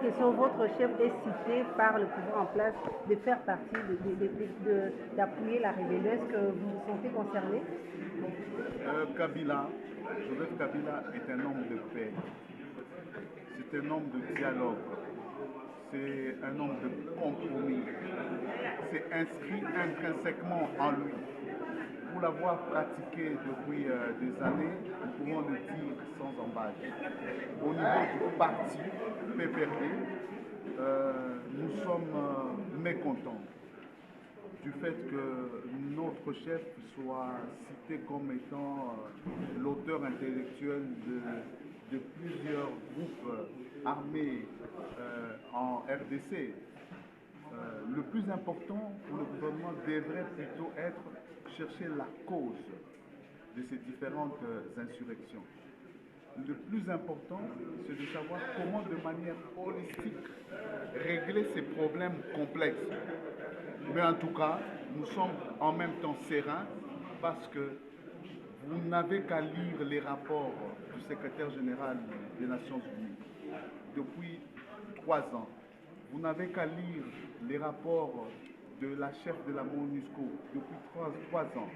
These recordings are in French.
question, votre chef est cité par le pouvoir en place de faire partie, d'appuyer la rébellion. Est-ce que vous vous sentez concerné? Joseph Kabila est un homme de paix, c'est un homme de dialogue, c'est un homme de compromis, c'est inscrit intrinsèquement en lui. Pour l'avoir pratiqué depuis des années, nous pouvons le dire sans embâche. Au niveau du parti PPRD, nous sommes mécontents du fait que notre chef soit cité comme étant l'auteur intellectuel de plusieurs groupes armés en RDC. Le plus important pour le gouvernement devrait plutôt être chercher la cause de ces différentes insurrections. Le plus important, c'est de savoir comment, de manière holistique, régler ces problèmes complexes. Mais en tout cas, nous sommes en même temps sereins parce que vous n'avez qu'à lire les rapports du secrétaire général des Nations Unies depuis 3 ans. Vous n'avez qu'à lire les rapports de la chef de la MONUSCO depuis 3 ans.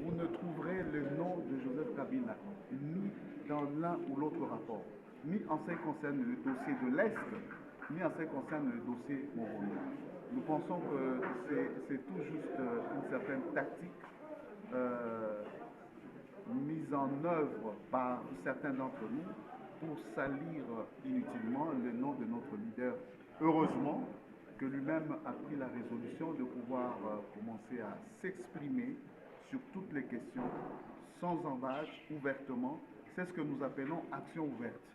Vous ne trouverez le nom de Joseph Kabila ni dans l'un ou l'autre rapport, ni en ce qui concerne le dossier de l'Est, ni en ce qui concerne le dossier morondien. Nous pensons que c'est tout juste une certaine tactique mise en œuvre par certains d'entre nous pour salir inutilement le nom de notre leader. Heureusement que lui-même a pris la résolution de pouvoir commencer à s'exprimer sur toutes les questions, sans embâche, ouvertement. C'est ce que nous appelons action ouverte,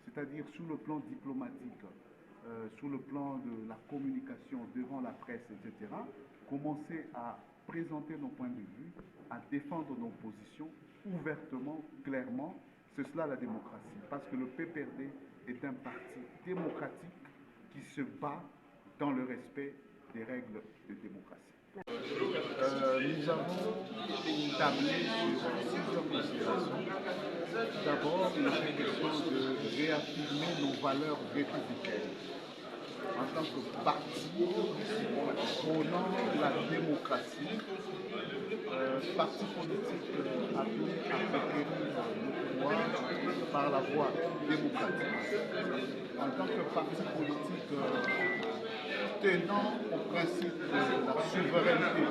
c'est-à-dire sur le plan diplomatique, sur le plan de la communication devant la presse, etc., commencer à présenter nos points de vue, à défendre nos positions ouvertement, clairement. C'est cela la démocratie, parce que le PPRD est un parti démocratique qui se bat dans le respect des règles de démocratie. Nous avons tablé sur plusieurs considérations. D'abord, il est question de réaffirmer nos valeurs républicaines en tant que parti prônant la démocratie, parti politique appelé à conquérir le pouvoir par la voie démocratique. En tant que parti politique tenant au principe de la souveraineté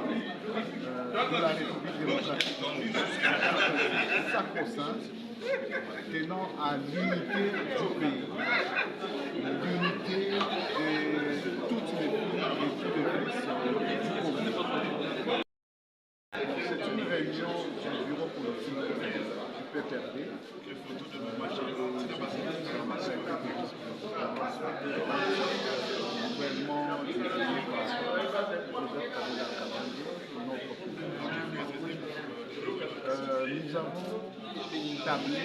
de la République démocratique sacro-sainte, tenant à l'unité du pays, l'unité de toutes les villes et tous les fils du Congo. C'est une réunion du bureau politique du PPRD. Gouvernement dirigé par Joseph Kabila Kabange, notre président. Nous avons tablé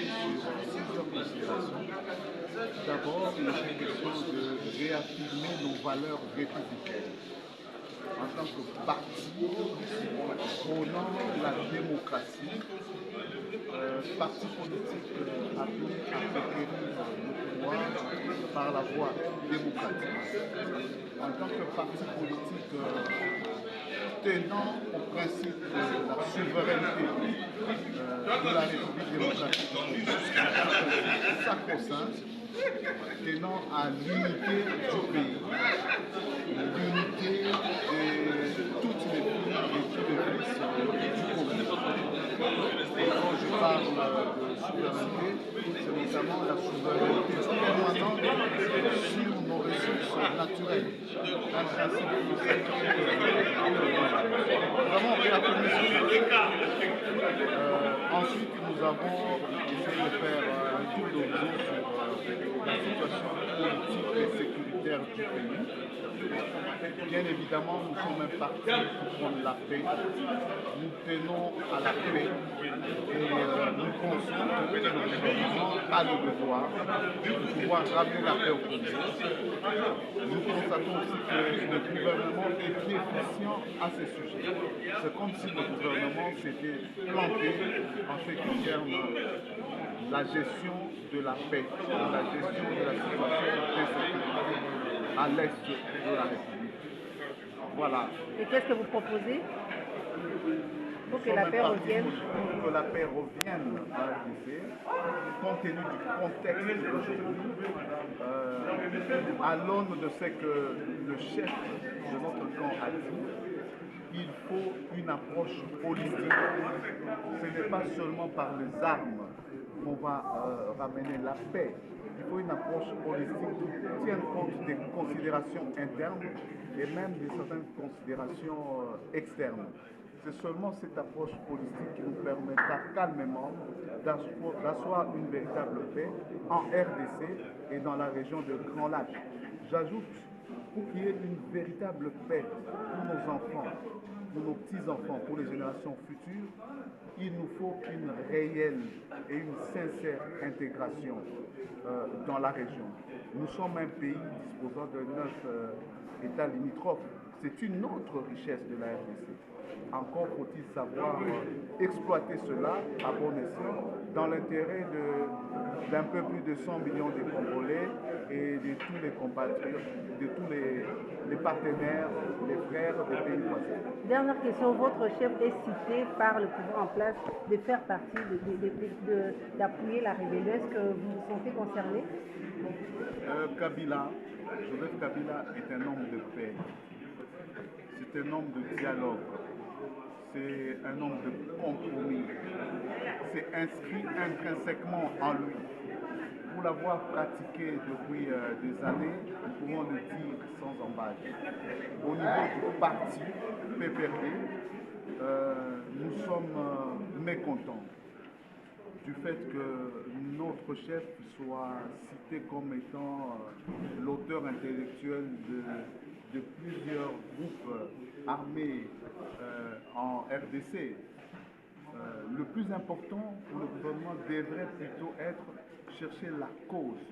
sur plusieurs considérations. D'abord, il est question de réaffirmer nos valeurs républicaines en tant que parti prônant la démocratie, parti politique appelé à conquérir le pouvoir par la voie démocratique. En tant que parti politique tenant au principe de la souveraineté de la République démocratique sacro-sainte, tenant à l'unité du pays, l'unité de toutes les villes et tous les fils du Congo. Et quand je parle de souveraineté, c'est notamment la souveraineté permanente sur nos ressources naturelles. Un principe vraiment réaffirmé cela. Ensuite, nous avons essayé de faire un tour d'horizon sur la situation politique et sécuritaire du pays. Bien évidemment, nous sommes un parti pour prendre la paix. Nous tenons à la paix et nous pensons que le gouvernement a le devoir de pouvoir ramener la paix au Congo. Nous constatons aussi que le gouvernement est déficient à ce sujet. C'est comme si le gouvernement s'était planté en ce qui concerne la gestion de la paix, la gestion de la situation de sécurité. à l'est de la République. Voilà. Et qu'est-ce que vous proposez pour que Nous la sommes paix un parti revienne? pour que la paix revienne à la RDC, compte tenu du contexte d'aujourd'hui, à l'aune de ce que le chef de notre camp a dit, il faut une approche holistique. Ce n'est pas seulement par les armes qu'on va ramener la paix. Il faut une approche holistique qui tienne compte des considérations internes et même de certaines considérations externes. C'est seulement cette approche holistique qui nous permettra calmement d'asseoir une véritable paix en RDC et dans la région de Grand Lac. J'ajoute, pour qu'il y ait une véritable paix pour nos enfants, pour nos petits-enfants, pour les générations futures, il nous faut une réelle et une sincère intégration dans la région. Nous sommes un pays disposant de 9 États limitrophes. C'est une autre richesse de la RDC. Encore faut-il savoir exploiter cela à bon escient dans l'intérêt d'un peu plus de 100 millions de Congolais et de tous les compatriotes, de tous les partenaires, les frères des pays voisins. Dernière question, votre chef est cité par le pouvoir en place de faire partie, d'appuyer la rébellion. Est-ce que vous vous sentez concerné? Joseph Kabila est un homme de paix. C'est un homme de dialogue. C'est un homme de compromis. C'est inscrit intrinsèquement en lui. Pour l'avoir pratiqué depuis des années, nous pouvons le dire sans embâche. Au niveau du parti PPRD, nous sommes mécontents du fait que notre chef soit cité comme étant l'auteur intellectuel de plusieurs groupes armés en RDC. Le plus important pour le gouvernement devrait plutôt être chercher la cause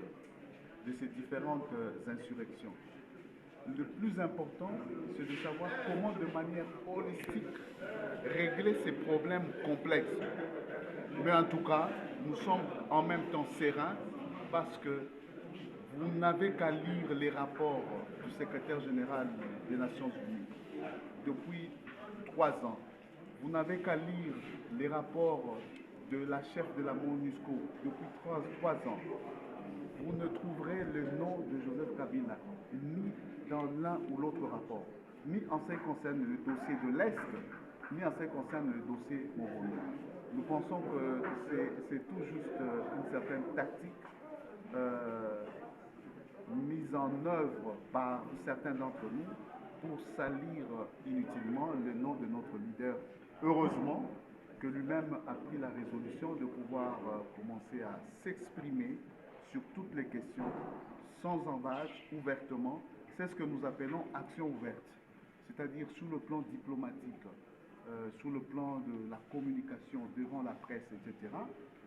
de ces différentes insurrections. Le plus important, c'est de savoir comment, de manière holistique, régler ces problèmes complexes. Mais en tout cas, nous sommes en même temps sereins parce que vous n'avez qu'à lire les rapports du secrétaire général des Nations Unies depuis 3 ans. Vous n'avez qu'à lire les rapports de la chef de la MONUSCO depuis 3 ans. Vous ne trouverez le nom de Joseph Kabila ni dans l'un ou l'autre rapport, ni en ce qui concerne le dossier de l'Est, ni en ce qui concerne le dossier mongolien. Nous pensons que c'est tout juste une certaine tactique mise en œuvre par certains d'entre nous pour salir inutilement le nom de notre leader. Heureusement que lui-même a pris la résolution de pouvoir commencer à s'exprimer sur toutes les questions sans embâche, ouvertement. C'est ce que nous appelons action ouverte, c'est-à-dire sur le plan diplomatique, sur le plan de la communication devant la presse, etc.,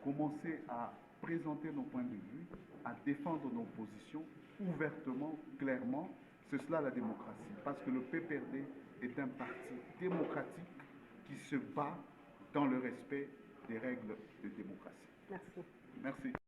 commencer à présenter nos points de vue, à défendre nos positions ouvertement, clairement. C'est cela la démocratie, parce que le PPRD est un parti démocratique qui se bat dans le respect des règles de démocratie. Merci. Merci.